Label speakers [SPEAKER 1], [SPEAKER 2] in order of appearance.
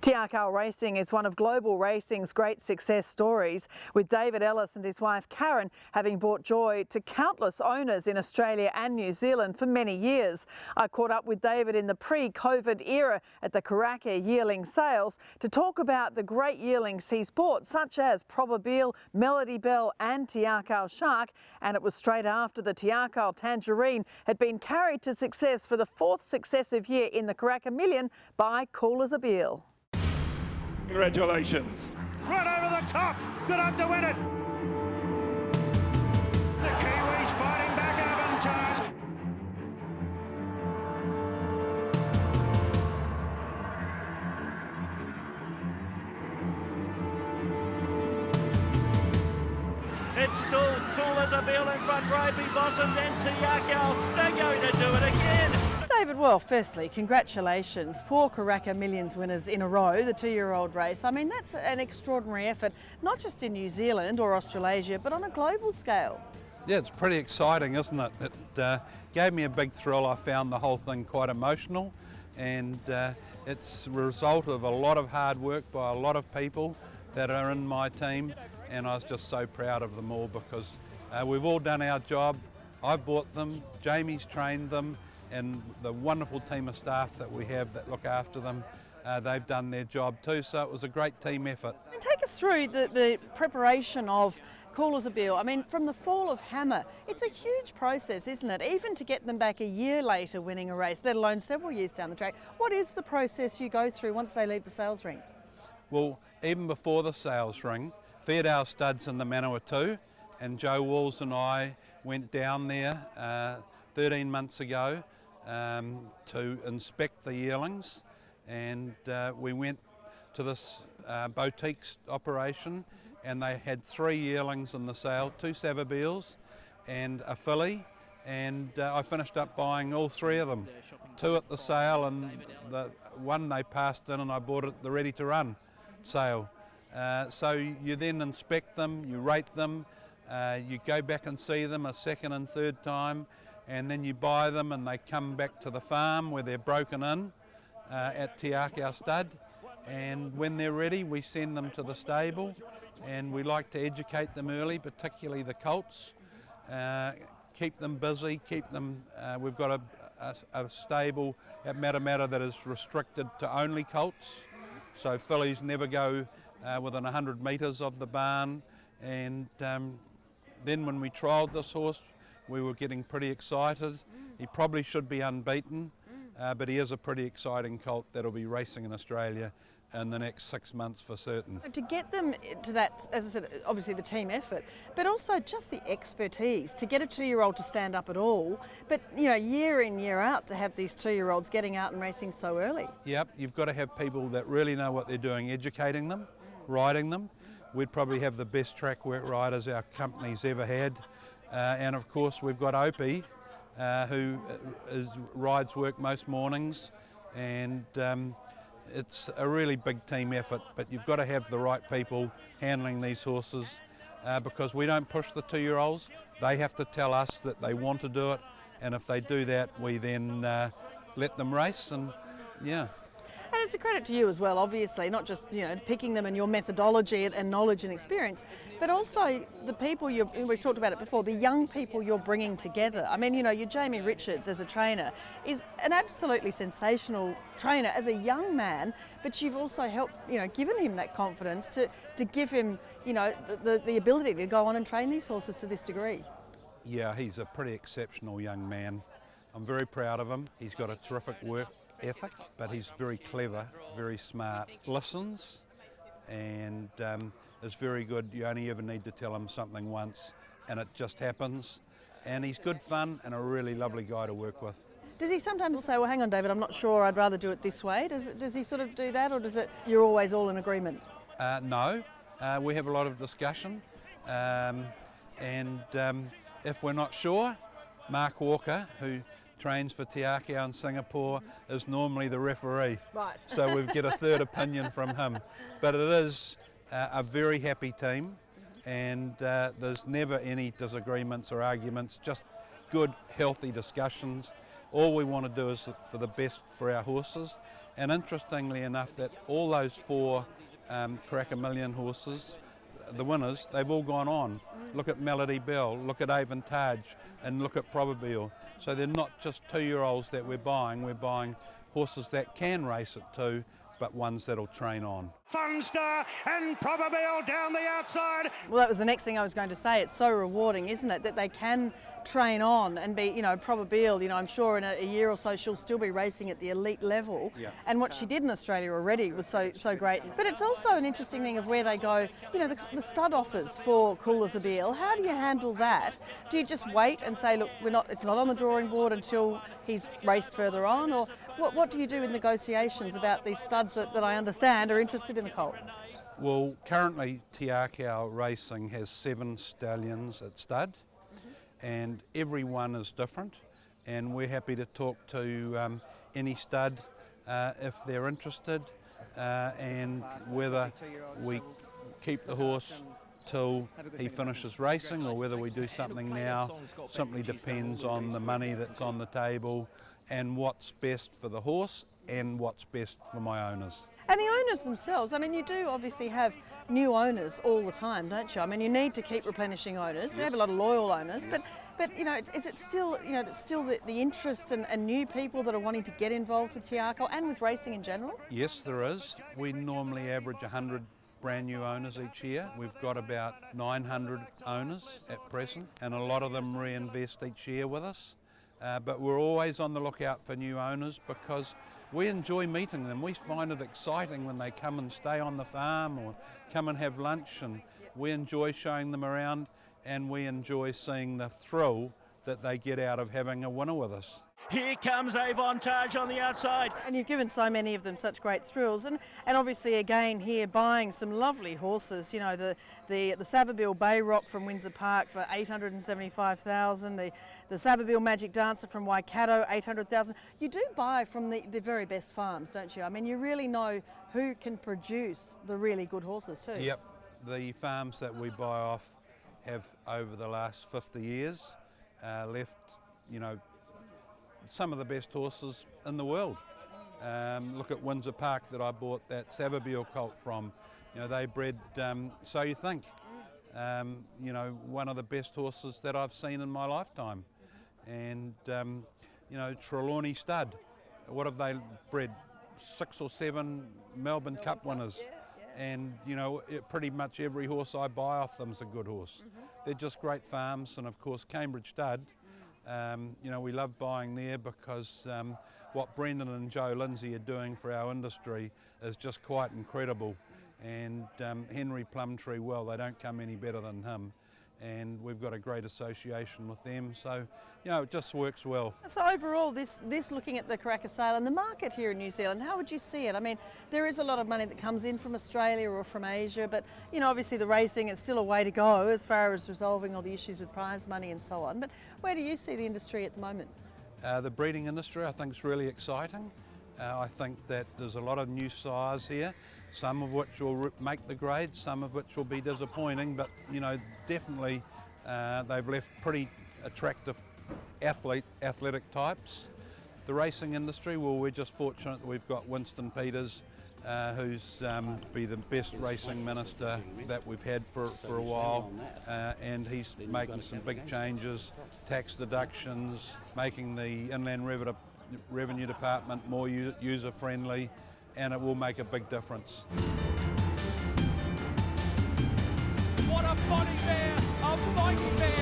[SPEAKER 1] Akau Racing is one of global racing's great success stories, with David Ellis and his wife Karen having brought joy to countless owners in Australia and New Zealand for many years. I caught up with David in the pre-COVID era at the Karaka yearling sales to talk about the great yearlings he's bought, such as Probabeel, Melody Belle and Akau Shark, and it was straight after the Akau Tangerine had been carried to success for the fourth successive year in the Karaka Million by Probabeel.
[SPEAKER 2] Congratulations.
[SPEAKER 3] Right over the top. Good up to win it. The Kiwis fighting back Avantard.
[SPEAKER 4] It's still Probabeel in front, Roby Bossum, then Akau. They're going to do it again.
[SPEAKER 1] David, well, firstly, congratulations. 4 Karaka Millions winners in a row, the 2-year-old race. I mean, that's an extraordinary effort, not just in New Zealand or Australasia, but on a global scale.
[SPEAKER 5] Yeah, it's pretty exciting, isn't it? It gave me a big thrill. I found the whole thing quite emotional, and it's a result of a lot of hard work by a lot of people that are in my team, and I was just so proud of them all because we've all done our job. I've bought them, Jamie's trained them, and the wonderful team of staff that we have that look after them, they've done their job too, so it was a great team effort.
[SPEAKER 1] And take us through the preparation of Probabeel. I mean, from the fall of Hammer, it's a huge process, isn't it? Even to get them back a year later winning a race, let alone several years down the track. What is the process you go through once they leave the sales ring?
[SPEAKER 5] Well, even before the sales ring, fed our studs in the Manawatu, and Joe Walls and I went down there 13 months ago to inspect the yearlings, and we went to this boutique operation, and they had 3 yearlings in the sale, 2 Savabeels and a filly, and I finished up buying all 3 of them, 2 at the sale and the one they passed in, and I bought it the ready to run sale. So you then inspect them, you rate them, you go back and see them a second and third time, and then you buy them and they come back to the farm where they're broken in at Akau stud, and when they're ready we send them to the stable, and we like to educate them early, particularly the colts, keep them busy, keep them, we've got a stable at Matamata that is restricted to only colts, so fillies never go within 100 metres of the barn, and then when we trialled this horse we were getting pretty excited. He probably should be unbeaten, but he is a pretty exciting colt that'll be racing in Australia in the next 6 months for certain.
[SPEAKER 1] To get them to that, as I said, obviously the team effort, but also just the expertise to get a 2-year-old to stand up at all, but you know, year in, year out to have these 2-year-olds getting out and racing so early.
[SPEAKER 5] Yep, you've got to have people that really know what they're doing, educating them, riding them. We'd probably have the best track work riders our company's ever had. And of course we've got Opie, who rides work most mornings, and it's a really big team effort, but you've got to have the right people handling these horses because we don't push the 2-year-olds. They have to tell us that they want to do it, and if they do that we then let them race, and yeah.
[SPEAKER 1] And it's a credit to you as well, obviously, not just, you know, picking them and your methodology and knowledge and experience, but also the people we've talked about it before, the young people you're bringing together. I mean, you know, your Jamie Richards as a trainer is an absolutely sensational trainer as a young man, but you've also helped, you know, given him that confidence to give him, you know, the ability to go on and train these horses to this degree.
[SPEAKER 5] Yeah, he's a pretty exceptional young man. I'm very proud of him. He's got a terrific work ethic, but he's very clever, very smart, listens, and is very good. You only ever need to tell him something once and it just happens, and he's good fun and a really lovely guy to work with.
[SPEAKER 1] Does he sometimes say, well, hang on David, I'm not sure, I'd rather do it this way? Does he sort of do that, or you're always all in agreement?
[SPEAKER 5] No, we have a lot of discussion, and if we're not sure, Mark Walker, who trains for Akau in Singapore, is normally the referee.
[SPEAKER 1] Right.
[SPEAKER 5] So we get a third opinion from him. But it is a very happy team, and there's never any disagreements or arguments, just good, healthy discussions. All we want to do is for the best for our horses. And interestingly enough, that all those 4 Karaka Million horses, the winners, they've all gone on. Look at Melody Belle, look at Avantage, and look at Probabeel. So they're not just 2-year-olds that we're buying horses that can race at 2, but ones that'll train on.
[SPEAKER 3] Funstar and Probabeel down the outside.
[SPEAKER 1] Well, that was the next thing I was going to say. It's so rewarding, isn't it, that they can train on and be, you know, Probabeel, you know, I'm sure in a year or so she'll still be racing at the elite level.
[SPEAKER 5] Yeah.
[SPEAKER 1] And what she did in Australia already was so great. But it's also an interesting thing of where they go, you know, the stud offers for Akau Belle. How do you handle that? Do you just wait and say, look, it's not on the drawing board until he's raced further on? Or what do you do in negotiations about these studs that I understand are interested in the colt?
[SPEAKER 5] Well, currently Akau Racing has 7 stallions at stud, and every one is different, and we're happy to talk to any stud if they're interested, and whether we keep the horse till he finishes racing or whether we do something now simply depends on the money that's on the table and what's best for the horse and what's best for my owners.
[SPEAKER 1] And the owners themselves, I mean, you do obviously have new owners all the time, don't you? I mean, you need to keep replenishing owners. You have a lot of loyal owners, but you know, is it still, you know, still the interest and new people that are wanting to get involved with Akau and with racing in general?
[SPEAKER 5] Yes, there is. We normally average 100 brand new owners each year. We've got about 900 owners at present, and a lot of them reinvest each year with us. But we're always on the lookout for new owners because we enjoy meeting them. We find it exciting when they come and stay on the farm or come and have lunch, and we enjoy showing them around, and we enjoy seeing the thrill that they get out of having a winner with us.
[SPEAKER 4] Here comes Avantage on the outside.
[SPEAKER 1] And you've given so many of them such great thrills, and obviously again here buying some lovely horses. You know, the Savabeel Bay Rock from Windsor Park for $875,000, the Savabeel Magic Dancer from Waikato, $800,000. You do buy from the very best farms, don't you? I mean, you really know who can produce the really good horses too.
[SPEAKER 5] Yep, the farms that we buy off have over the last 50 years left, you know, some of the best horses in the world. Look at Windsor Park that I bought that Savabeel colt from. You know, they bred So You Think. You know, one of the best horses that I've seen in my lifetime. And, you know, Trelawney Stud. What have they bred? 6 or 7 Melbourne Cup winners. And, you know, pretty much every horse I buy off them is a good horse. They're just great farms, and of course Cambridge Stud. You know, we love buying there because what Brendan and Joe Lindsay are doing for our industry is just quite incredible. And Henry Plumtree, well, they don't come any better than him. And we've got a great association with them, so you know, it just works well.
[SPEAKER 1] So overall, this looking at the Karaka sale and the market here in New Zealand, how would you see it? I mean, there is a lot of money that comes in from Australia or from Asia, but you know, obviously the racing is still a way to go as far as resolving all the issues with prize money and so on. But where do you see the industry at the moment?
[SPEAKER 5] The breeding industry, I think, is really exciting. I think that there's a lot of new sires here, some of which will make the grade, some of which will be disappointing, but you know, definitely they've left pretty attractive athletic types. The racing industry, well, we're just fortunate that we've got Winston Peters, who's be the best racing minister that we've had for a while, and he's making some big changes, tax deductions, making the Inland Revenue Department more user-friendly, and it will make a big difference.
[SPEAKER 2] What a body bear, a mighty bear.